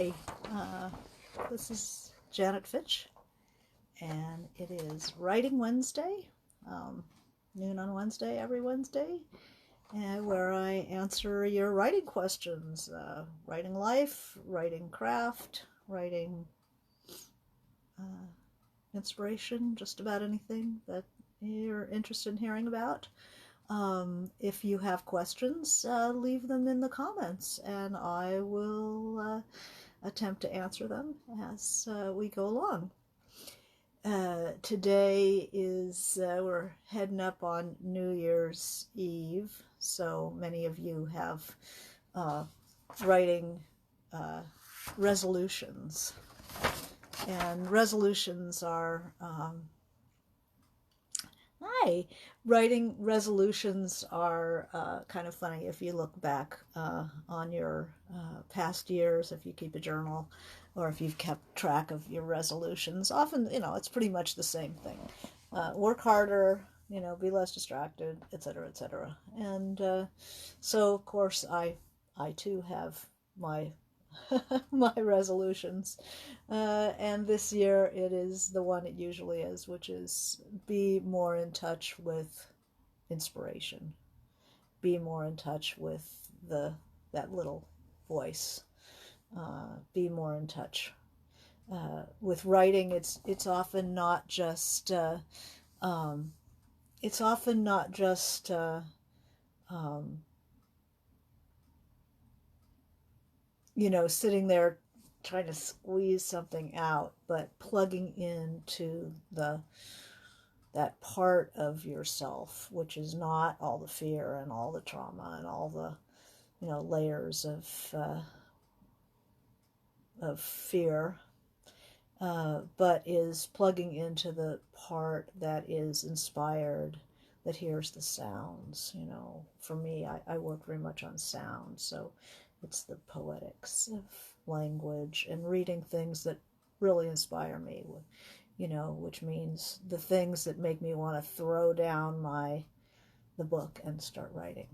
Hi, this is Janet Fitch, and it is Writing Wednesday, noon on Wednesday, every Wednesday, where I answer your writing questions, writing life, writing craft, writing inspiration, just about anything that you're interested in hearing about. If you have questions, leave them in the comments, and I will attempt to answer them as we go along. Today is, we're heading up on New Year's Eve, so many of you have writing resolutions. And resolutions are, writing resolutions are kind of funny if you look back on your past years, if you keep a journal, or if you've kept track of your resolutions. Often, it's pretty much the same thing. Work harder, be less distracted, etc., etc. And so, of course, I too have my my resolutions, and this year it is the one it usually is, which is be more in touch with inspiration, be more in touch with that little voice, be more in touch with writing. It's often not just sitting there trying to squeeze something out, but plugging into that part of yourself, which is not all the fear and all the trauma and all the layers of fear, but is plugging into the part that is inspired, that hears the sounds. For me, I work very much on sound, so it's the poetics of language and reading things that really inspire me, which means the things that make me want to throw down the book and start writing.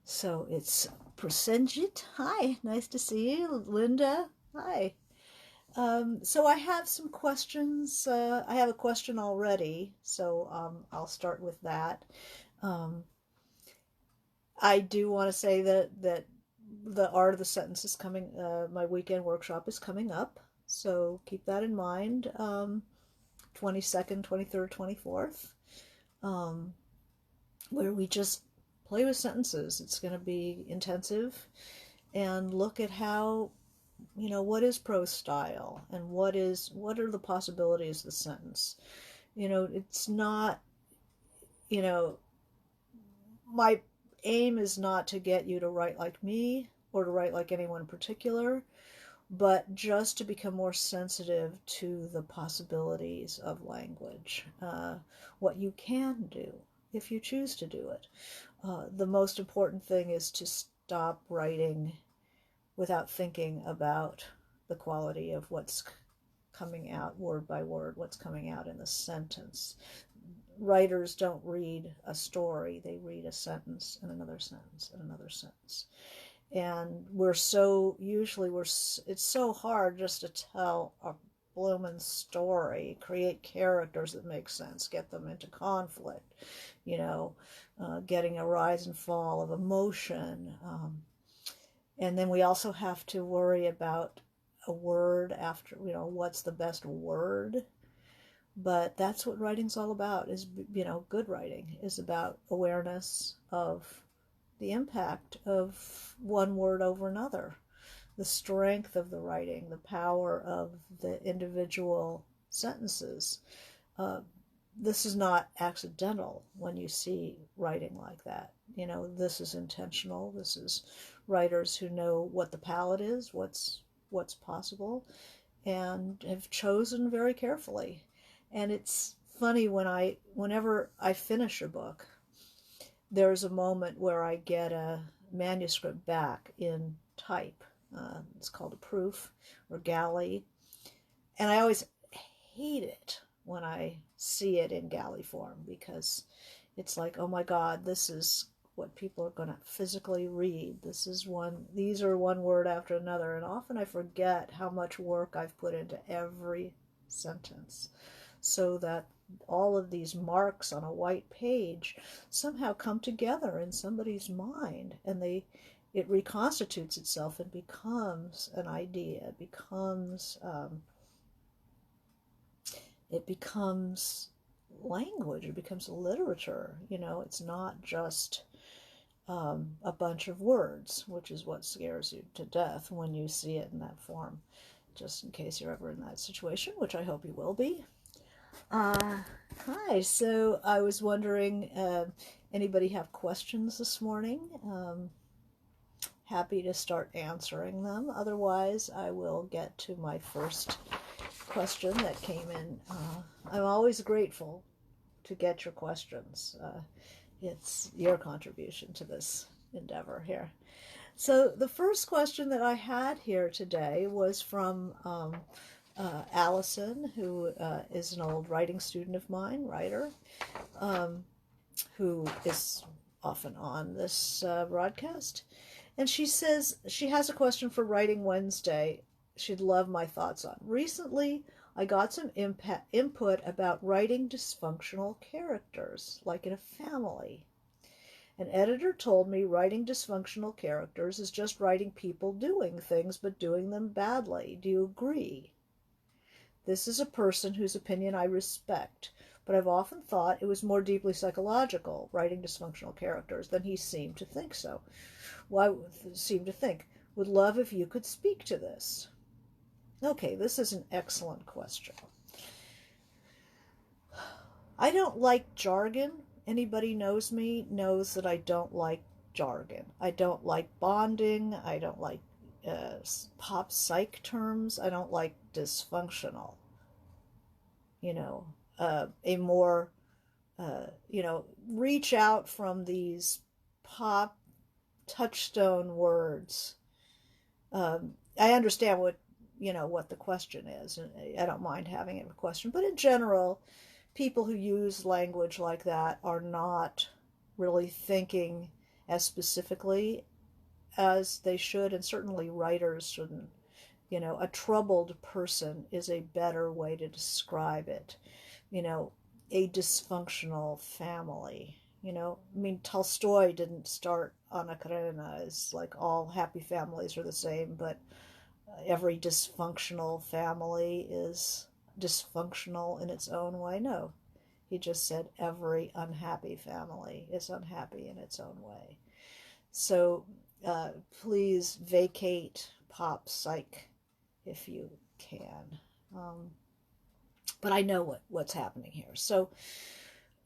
So it's Prosenjit. Hi, nice to see you. Linda, hi. So I have some questions. I have a question already, so I'll start with that. I do want to say that the Art of the Sentence is coming, my weekend workshop is coming up, so keep that in mind. 22nd, 23rd, 24th, where we just play with sentences. It's going to be intensive, and look at how, what is prose style, and what are the possibilities of the sentence. It's not, my aim is not to get you to write like me or to write like anyone in particular, but just to become more sensitive to the possibilities of language, what you can do if you choose to do it. The most important thing is to stop writing without thinking about the quality of what's coming out word by word, what's coming out in the sentence. Writers don't read a story, they read a sentence and another sentence and another sentence. And it's so hard just to tell a bloomin' story, create characters that make sense, get them into conflict, getting a rise and fall of emotion. And then we also have to worry about a word after, what's the best word. But that's what writing's all about, is, good writing is about awareness of the impact of one word over another, the strength of the writing, the power of the individual sentences. This is not accidental when you see writing like that. This is intentional. This is writers who know what the palette is, what's possible, and have chosen very carefully. And it's funny, whenever I finish a book, there's a moment where I get a manuscript back in type. It's called a proof or galley. And I always hate it when I see it in galley form, because it's like, oh my God, this is what people are going to physically read. These are one word after another, and often I forget how much work I've put into every sentence, so that all of these marks on a white page somehow come together in somebody's mind, and it reconstitutes itself and becomes an idea. It becomes language. It becomes literature. It's not just a bunch of words, which is what scares you to death when you see it in that form. Just in case you're ever in that situation, which I hope you will be. Hi, so I was wondering, anybody have questions this morning? Happy to start answering them. Otherwise, I will get to my first question that came in. I'm always grateful to get your questions. It's your contribution to this endeavor here. So the first question that I had here today was from Allison, who is an old writing student of mine, writer, who is often on this broadcast. And she says she has a question for Writing Wednesday she'd love my thoughts on. Recently, I got some input about writing dysfunctional characters, like in a family. An editor told me writing dysfunctional characters is just writing people doing things, but doing them badly. Do you agree? This is a person whose opinion I respect, but I've often thought it was more deeply psychological, writing dysfunctional characters, than he seemed to think so. Would love if you could speak to this. Okay, this is an excellent question. I don't like jargon. Anybody knows me knows that I don't like jargon. I don't like bonding. I don't like pop psych terms. I don't like dysfunctional. A more, reach out from these pop touchstone words. I understand what the question is, and I don't mind having a question, but in general, people who use language like that are not really thinking as specifically as they should, and certainly writers shouldn't. A troubled person is a better way to describe it. A dysfunctional family. Tolstoy didn't start Anna Karenina as like all happy families are the same, but every dysfunctional family is dysfunctional in its own way. No, he just said every unhappy family is unhappy in its own way. So please vacate pop psych if you can. But I know what's happening here. So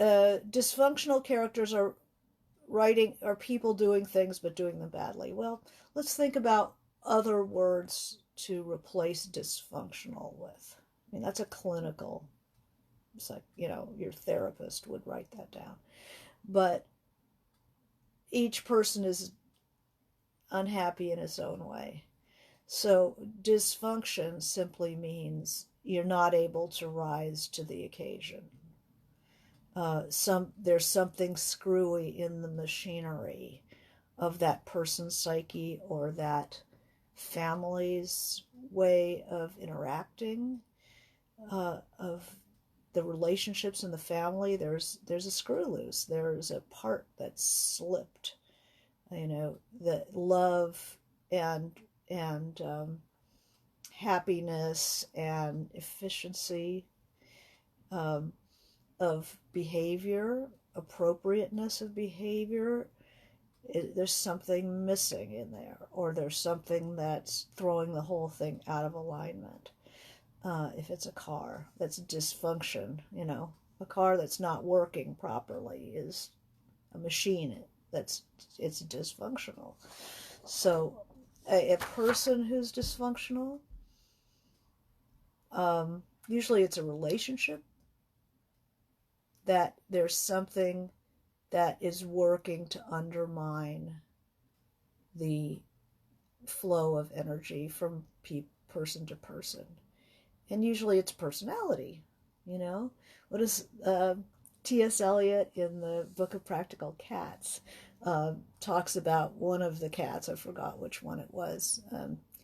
dysfunctional characters are people doing things but doing them badly. Well, let's think about other words to replace dysfunctional with. That's a clinical, it's like, your therapist would write that down. But each person is unhappy in his own way. So dysfunction simply means you're not able to rise to the occasion. There's something screwy in the machinery of that person's psyche or that family's way of interacting, of the relationships in the family. There's a screw loose. There's a part that's slipped. That love and happiness and efficiency of behavior, appropriateness of behavior, there's something missing in there, or there's something that's throwing the whole thing out of alignment. If it's a car that's dysfunction, a car that's not working properly is a machine it's dysfunctional. So a person who's dysfunctional, usually it's a relationship that there's something that is working to undermine the flow of energy from person to person. And usually it's personality. What is T.S. Eliot in the Book of Practical Cats? talks about one of the cats, I forgot which one it was,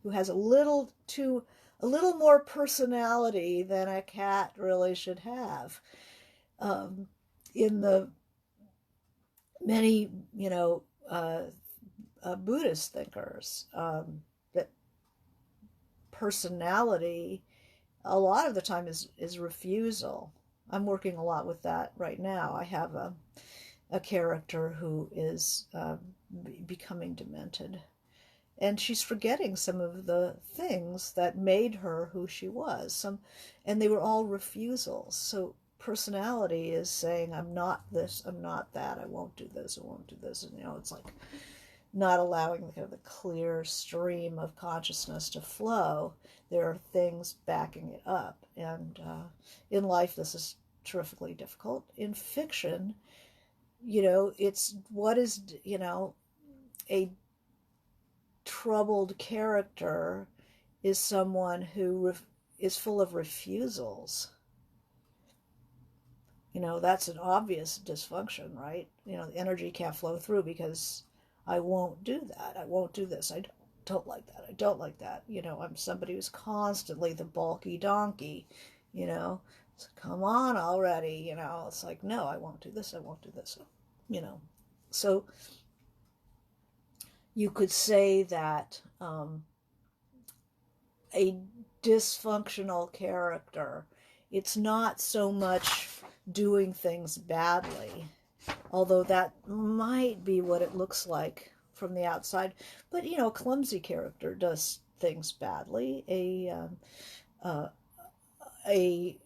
who has a little more personality than a cat really should have. In the many, Buddhist thinkers, that personality a lot of the time is refusal. I'm working a lot with that right now. I have a character who is becoming demented, and she's forgetting some of the things that made her who she was. And they were all refusals. So personality is saying, I'm not this, I'm not that, I won't do this, I won't do this. And it's like not allowing kind of the clear stream of consciousness to flow. There are things backing it up. And in life, this is terrifically difficult. In fiction, it's what is, a troubled character is someone who is full of refusals. That's an obvious dysfunction, right? The energy can't flow through because I won't do that. I won't do this. I don't like that. I don't like that. I'm somebody who's constantly the bulky donkey, So come on already, It's like, no, I won't do this. I won't do this. So you could say that a dysfunctional character, it's not so much doing things badly, although that might be what it looks like from the outside. But a clumsy character does things badly. A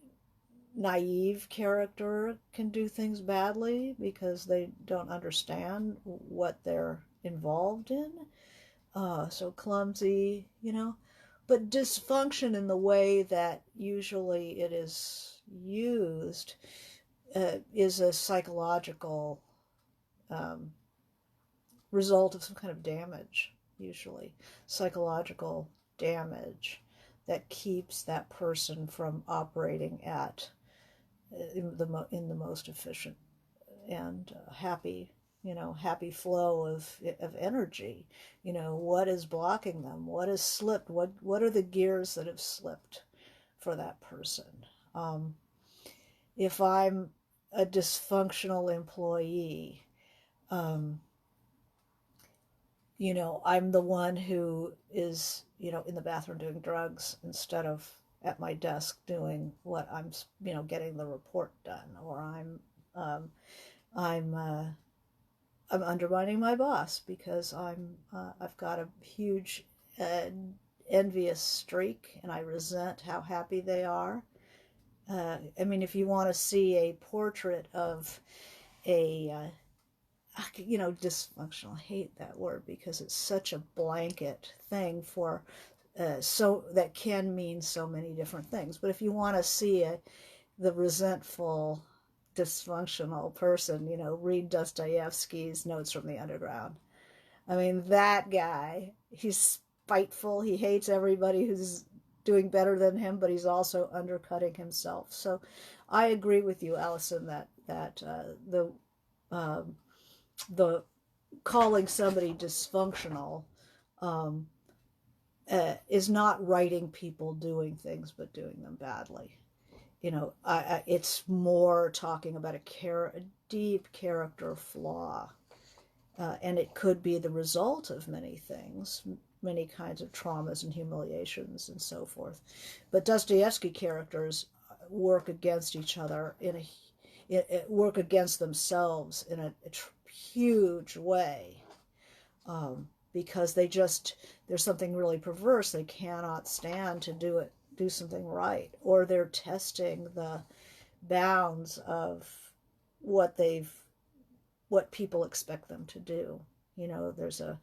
naive character can do things badly because they don't understand what they're involved in. So clumsy, but dysfunction in the way that usually it is used is a psychological result of some kind of damage, usually psychological damage that keeps that person from operating at in the most efficient and happy flow of energy. What is blocking them? What has slipped? What are the gears that have slipped for that person? If I'm a dysfunctional employee, I'm the one who is, in the bathroom doing drugs instead of at my desk doing what I'm, getting the report done, or I'm undermining my boss because I've got a huge envious streak and I resent how happy they are. If you want to see a portrait of a dysfunctional, I hate that word because it's such a blanket thing for so that can mean so many different things. But if you want to see the resentful, dysfunctional person, read Dostoevsky's Notes from the Underground. That guy, he's spiteful. He hates everybody who's doing better than him, but he's also undercutting himself. So I agree with you, Allison, that the calling somebody dysfunctional is not writing people doing things, but doing them badly. It's more talking about a deep character flaw. And it could be the result of many things, many kinds of traumas and humiliations and so forth. But Dostoevsky characters work against each other work against themselves in a huge way, because there's something really perverse. They cannot stand to do something right, or they're testing the bounds of what people expect them to do. There's an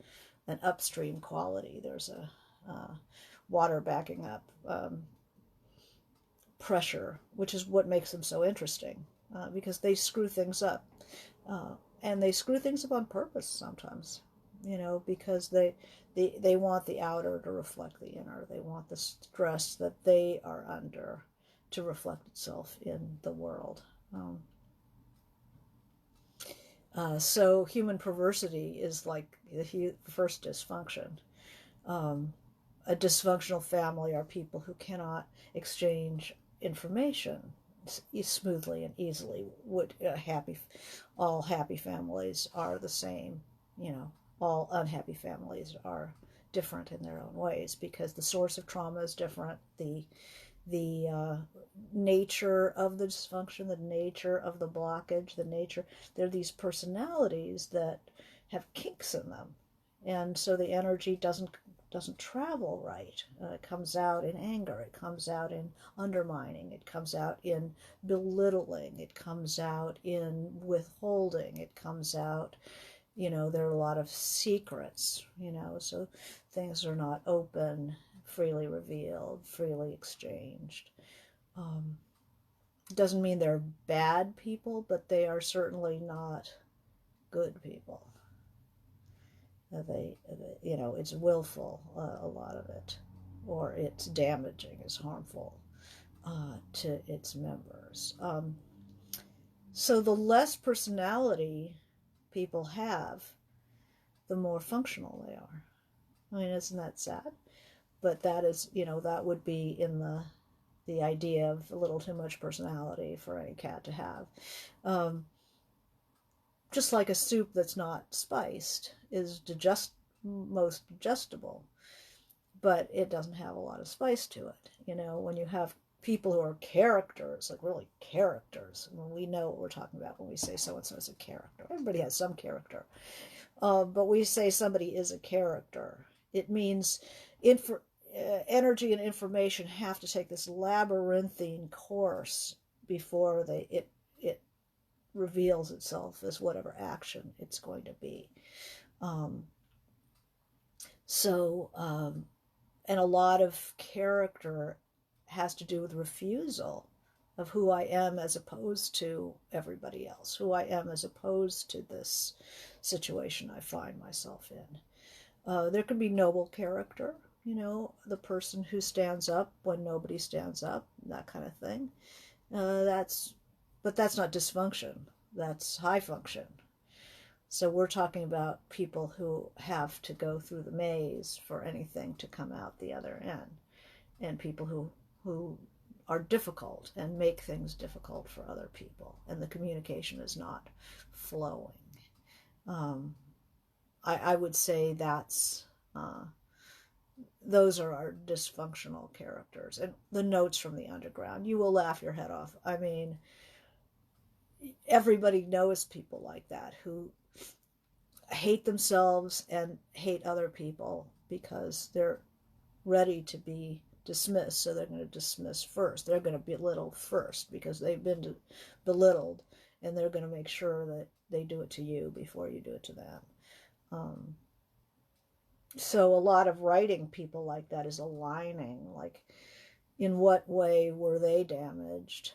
upstream quality. There's a water backing up pressure, which is what makes them so interesting, because they screw things up. And they screw things up on purpose sometimes, because they want the outer to reflect the inner. They want the stress that they are under to reflect itself in the world. So human perversity is like the first dysfunction. Um, a dysfunctional family are people who cannot exchange information smoothly and easily. All happy families are the same. You know, all unhappy families are different in their own ways because the source of trauma is different. The nature of the dysfunction, the nature of the blockage, they're these personalities that have kinks in them. And so the energy doesn't travel right. It comes out in anger, it comes out in undermining, it comes out in belittling, it comes out in withholding, it comes out, there are a lot of secrets, so things are not open, freely revealed, freely exchanged. Um, doesn't mean they're bad people, but they are certainly not good people. It's willful, a lot of it, or it's damaging, it's harmful to its members. So the less personality people have, the more functional they are. I mean, isn't that sad? But that is, that would be in the idea of a little too much personality for any cat to have. Just like a soup that's not spiced is most digestible, but it doesn't have a lot of spice to it. When you have people who are characters, like really characters, when we know what we're talking about when we say so-and-so is a character. Everybody has some character. But we say somebody is a character. It means energy and information have to take this labyrinthine course before it reveals itself as whatever action it's going to be. And a lot of character has to do with refusal of who I am as opposed to everybody else, who I am as opposed to this situation I find myself in. There can be noble character, the person who stands up when nobody stands up, that kind of thing. But that's not dysfunction. That's high function. So we're talking about people who have to go through the maze for anything to come out the other end, and people who are difficult and make things difficult for other people, and the communication is not flowing. I would say those are our dysfunctional characters. And the notes from the underground, you will laugh your head off. I mean, everybody knows people like that who hate themselves and hate other people because they're ready to be dismissed, so they're going to dismiss first. They're going to belittle first because they've been belittled, and they're going to make sure that they do it to you before you do it to them. So a lot of writing people like that is aligning, like in what way were they damaged,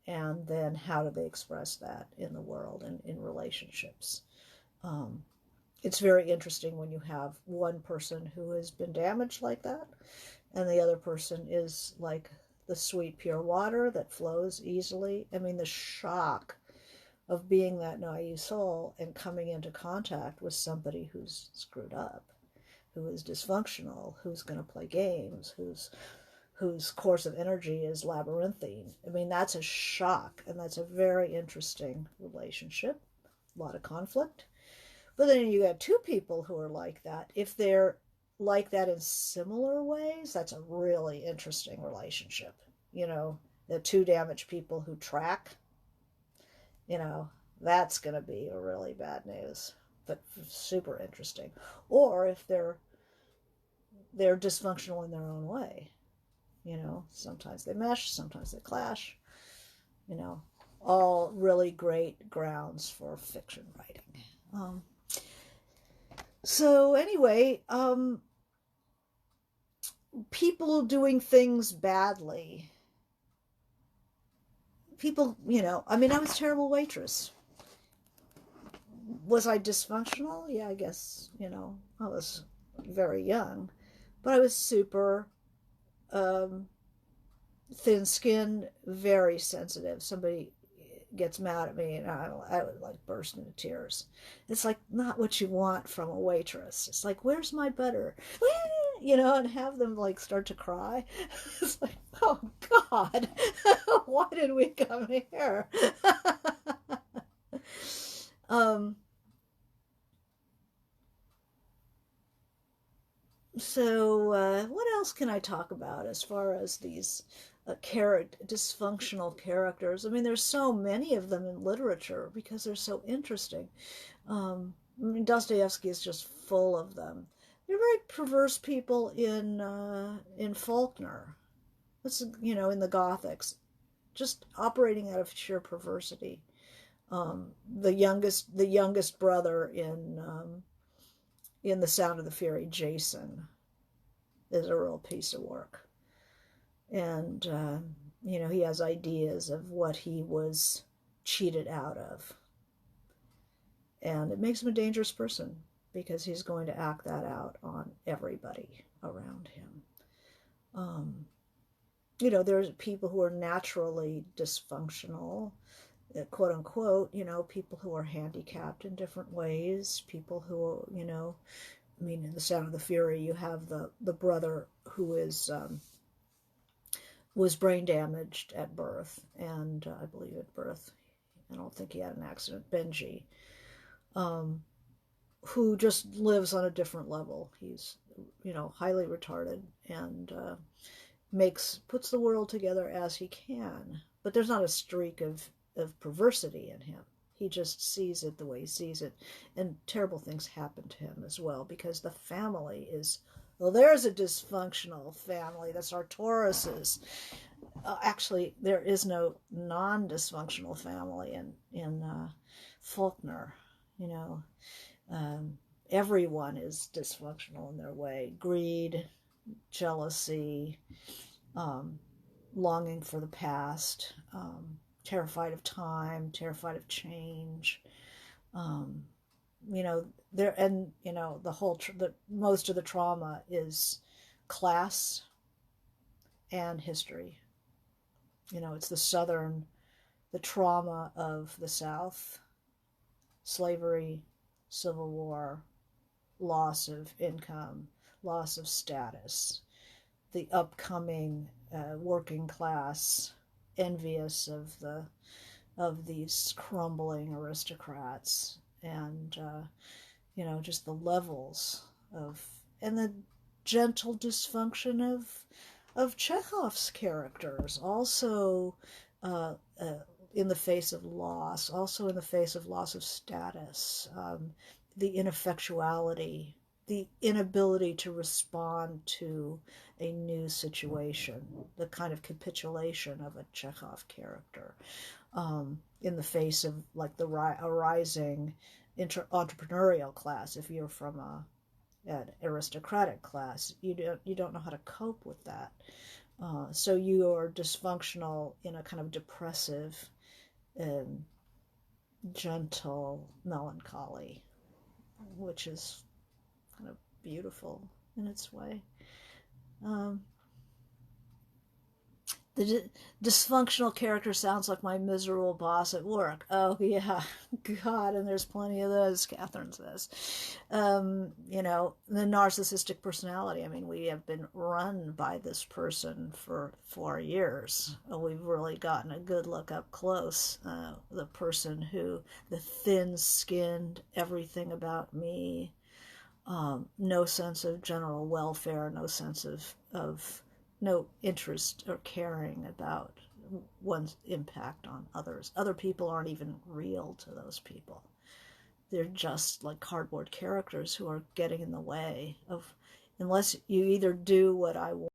and then how do they express that in the world and in relationships. It's very interesting when you have one person who has been damaged like that, and the other person is like the sweet, pure water that flows easily. I mean, the shock of being that naive soul and coming into contact with somebody who's screwed up, who is dysfunctional, who's going to play games, whose course of energy is labyrinthine. I mean, that's a shock, and that's a very interesting relationship. A lot of conflict. But then you got two people who are like that. If they're like that in similar ways, that's a really interesting relationship. The two damaged people who track, that's going to be a really bad news, but super interesting. Or if they're dysfunctional in their own way, sometimes they mesh, sometimes they clash, all really great grounds for fiction writing. So anyway, people doing things badly. People, I mean, I was a terrible waitress. Was I dysfunctional? Yeah, I guess, I was very young. But I was super thin-skinned, very sensitive. Somebody gets mad at me, and I would like burst into tears. It's like not what you want from a waitress. It's like, where's my butter? You know, and have them like start to cry. It's like, oh God, why did we come here? um, so what else can I talk about as far as these dysfunctional characters? I mean, there's so many of them in literature because they're so interesting. I mean, Dostoevsky is just full of them. They're very perverse people in Faulkner. That's, you know, in the Gothics, just operating out of sheer perversity. The youngest brother in The Sound of the Fury, Jason, is a real piece of work, and you know, he has ideas of what he was cheated out of, and it makes him a dangerous person because he's going to act that out on everybody around him. Um, you know, there's people who are naturally dysfunctional, quote unquote, you know, people who are handicapped in different ways, people who, you know, I mean, in The Sound of the Fury, you have the brother who was brain damaged at birth, and I believe at birth, I don't think he had an accident, Benji, um, who just lives on a different level. He's, you know, highly retarded, and puts the world together as he can, but there's not a streak of perversity in him. He just sees it the way he sees it, and terrible things happen to him as well because the family is, well, there's a dysfunctional family. That's Arcturus's. Actually, there is no non-dysfunctional family in Faulkner. You know, everyone is dysfunctional in their way. Greed, jealousy, longing for the past, terrified of time, terrified of change. You know, there, and you know, most of the trauma is class and history. You know, it's the trauma of the South, slavery, Civil War, loss of income, loss of status, the upcoming working class, envious of these crumbling aristocrats, and you know, just the levels of, and the gentle dysfunction of Chekhov's characters, also in the face of loss, also in the face of loss of status, the ineffectuality, the inability to respond to a new situation, the kind of capitulation of a Chekhov character, in the face of like a rising entrepreneurial class. If you're from an aristocratic class, you don't know how to cope with that. So you are dysfunctional in a kind of depressive, gentle melancholy, which is kind of beautiful in its way. The dysfunctional character sounds like my miserable boss at work. Oh, yeah. God, and there's plenty of those, Catherine says. You know, the narcissistic personality. I mean, we have been run by this person for 4 years. We've really gotten a good look up close. The person who, the thin-skinned, everything about me, no sense of general welfare, no sense of no interest or caring about one's impact on others. Other people aren't even real to those people. They're just like cardboard characters who are getting in the way of, unless you either do what I want